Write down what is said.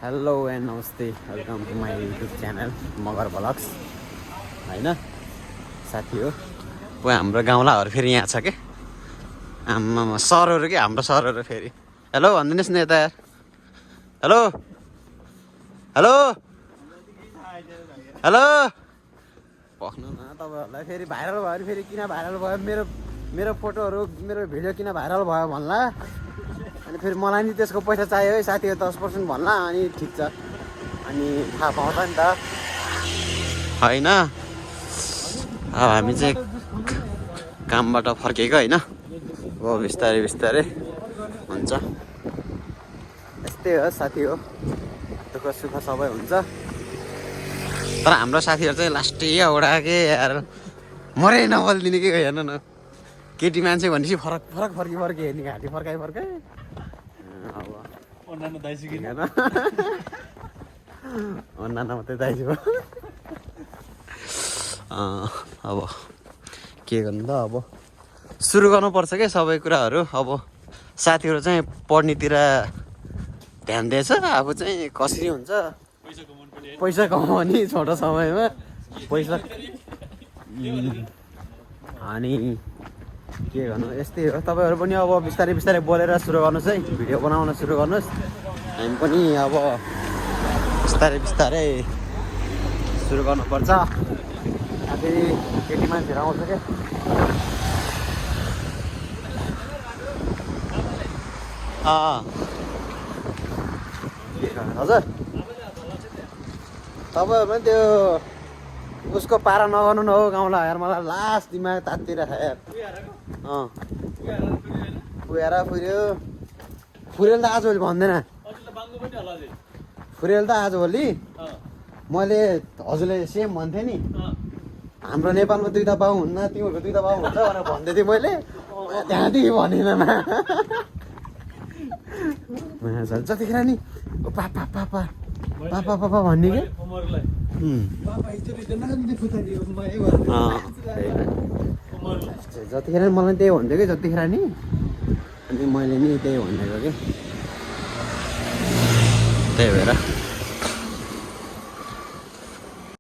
Hello and नमस्ते, welcome to my YouTube channel Magar vlogs होइन साथी हो। हाम्रो गाउँलाहरू फेरि यहाँ छ के आम्मामा सरहरू के हाम्रो सरहरू फेरि हेलो भनिदिनुहोस् न यता। हेलो हेलो हेलो पख्नु न तपाईँहरूलाई फेरि भाइरल भयो फेरि किन भाइरल भयो मेरो फोटोहरू मेरो भिडियो किन भाइरल भयो भन्ला। अनि फेरि मलाई नि त्यसको पैसा चाहियो है साथी, 10% भन्ला अनि ठिक छ, अनि थाहा पाउँछ नि त होइन। अब हामी चाहिँ कामबाट फर्केको होइन, अब बिस्तारै बिस्तारै हुन्छ, यस्तै हो साथी हो, दुःख सुख सबै हुन्छ। तर हाम्रो साथीहरू चाहिँ लास्टै एउटा के यार मरै नबोलिदिने के हेर्नु न, केटी मान्छे भनेपछि फरक फरक फर्की हेर्ने घाँटी फर्काइ अब अन्नामा मात्रै दाइजु। अब के गर्नु त, अब सुरु गर्नुपर्छ क्या सबै कुराहरू। अब साथीहरू चाहिँ पढ्नेतिर ध्यान दिएछ, अब चाहिँ कसरी हुन्छ पैसा कमाउने छोटो समयमा पैसा। अनि के गर्नु, यस्तै हो। तपाईँहरू पनि अब बिस्तारै बिस्तारै बोलेर सुरु गर्नुहोस् है, भिडियो बनाउन सुरु गर्नुहोस्। हामी पनि अब बिस्तारै बिस्तारै सुरु गर्नुपर्छ। फेरि केटी मान्छेहरू आउँछ क्या, हजुर तपाईँहरू पनि त्यो उसको पारा नगर्नु न हौ गाउँला यार, मलाई लास्ट दिमाग तात्तिरहेको यार। फुर्यो फुरेल त आजभोलि भन्दैन, फुरेल त आजभोलि मैले हजुरले सेम भन्थेँ नि, हाम्रो नेपालमा दुईवटा बाउ हुन्न, तिमीहरूको दुईवटा बाउ हुन्छ भनेर भन्दै थिएँ मैले, त्यहाँदेखि भनेन जतिखेर नि पापा पापा पापा पापा भन्ने क्या, जतिखेर मलाई त्यही भन्थ्यो कि जतिखेर नि, अनि मैले नि त्यही भनेको कि, त्यही भएर